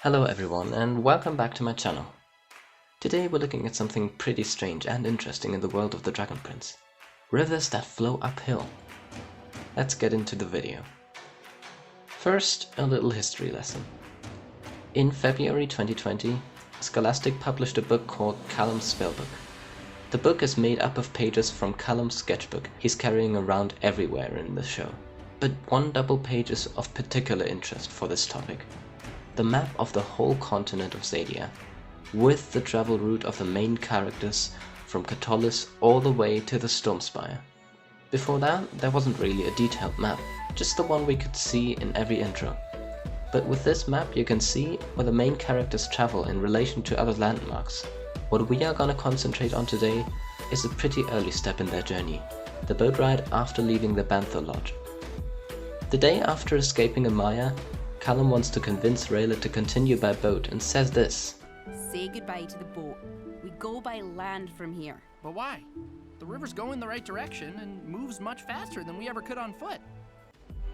Hello everyone and welcome back to my channel. Today we're looking at something pretty strange and interesting in the world of the Dragon Prince. Rivers that flow uphill. Let's get into the video. First, a little history lesson. In February 2020, Scholastic published a book called Callum's Spellbook. The book is made up of pages from Callum's sketchbook he's carrying around everywhere in the show. But one double page is of particular interest for this topic. The map of the whole continent of Xadia, with the travel route of the main characters from Katolis all the way to the Stormspire. Before that, there wasn't really a detailed map, just the one we could see in every intro. But with this map you can see where the main characters travel in relation to other landmarks. What we are gonna concentrate on today is a pretty early step in their journey, the boat ride after leaving the Bantha Lodge. The day after escaping Amaya, Callum wants to convince Rayla to continue by boat and says this. Say goodbye to the boat. We go by land from here. But why? The river's going the right direction and moves much faster than we ever could on foot.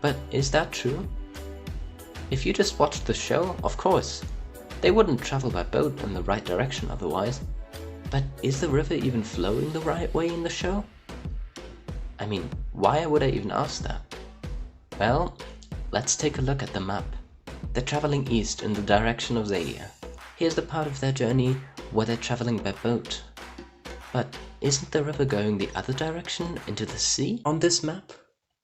But is that true? If you just watched the show, of course. They wouldn't travel by boat in the right direction otherwise. But is the river even flowing the right way in the show? I mean, why would I even ask that? Well, let's take a look at the map. They're traveling east in the direction of Xadia. Here's the part of their journey where they're traveling by boat. But isn't the river going the other direction, into the sea, on this map?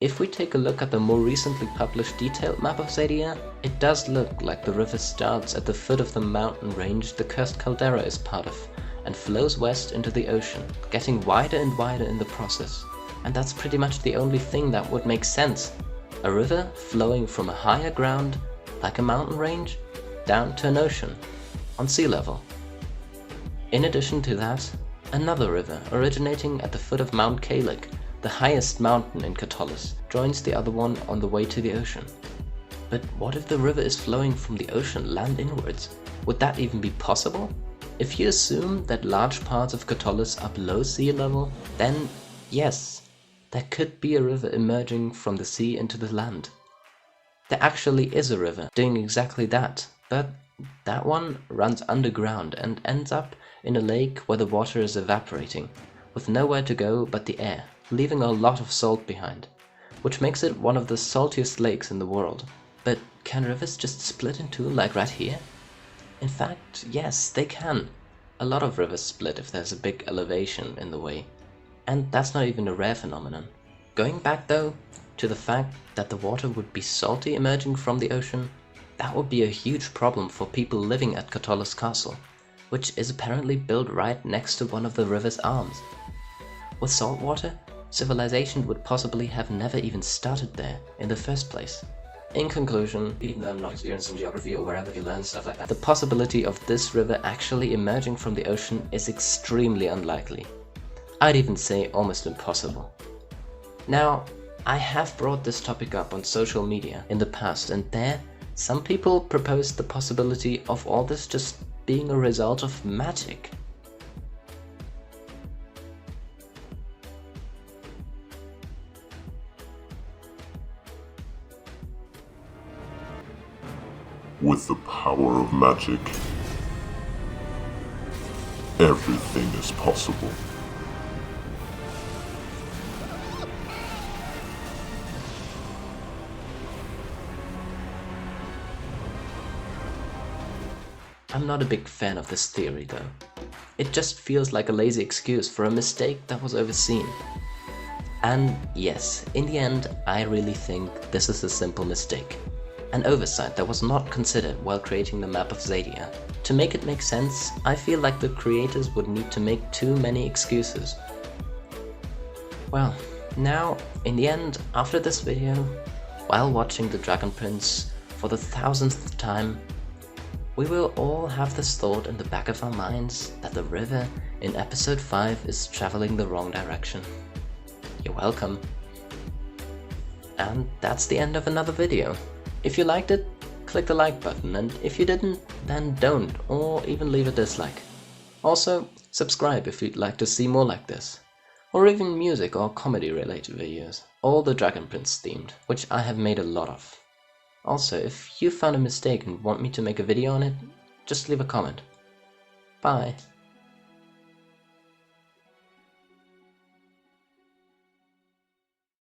If we take a look at the more recently published detailed map of Xadia, it does look like the river starts at the foot of the mountain range the Cursed Caldera is part of, and flows west into the ocean, getting wider and wider in the process. And that's pretty much the only thing that would make sense. A river flowing from a higher ground, like a mountain range, down to an ocean, on sea level. In addition to that, another river originating at the foot of Mount Kalik, the highest mountain in Katolis, joins the other one on the way to the ocean. But what if the river is flowing from the ocean land inwards? Would that even be possible? If you assume that large parts of Katolis are below sea level, then yes, there could be a river emerging from the sea into the land. There actually is a river doing exactly that, but that one runs underground and ends up in a lake where the water is evaporating, with nowhere to go but the air, leaving a lot of salt behind, which makes it one of the saltiest lakes in the world. But can rivers just split in two like right here? In fact, yes, they can. A lot of rivers split if there's a big elevation in the way. And that's not even a rare phenomenon. Going back though, to the fact that the water would be salty emerging from the ocean, that would be a huge problem for people living at Katolis Castle, which is apparently built right next to one of the river's arms. With salt water, civilization would possibly have never even started there in the first place. In conclusion, even though I'm not experienced in geography or wherever you learn stuff like that, the possibility of this river actually emerging from the ocean is extremely unlikely. I'd even say almost impossible. Now, I have brought this topic up on social media in the past, and there, some people proposed the possibility of all this just being a result of magic. With the power of magic, everything is possible. I'm not a big fan of this theory though. It just feels like a lazy excuse for a mistake that was overseen. And yes, in the end, I really think this is a simple mistake. An oversight that was not considered while creating the map of Xadia. To make it make sense, I feel like the creators would need to make too many excuses. Well, now, in the end, after this video, while watching The Dragon Prince for the 1000th time, we will all have this thought in the back of our minds that the river in episode 5 is traveling the wrong direction. You're welcome. And that's the end of another video. If you liked it, click the like button, and if you didn't, then don't, or even leave a dislike. Also, subscribe if you'd like to see more like this, or even music or comedy related videos, all the Dragon Prince themed, which I have made a lot of. Also, if you found a mistake and want me to make a video on it, just leave a comment. Bye.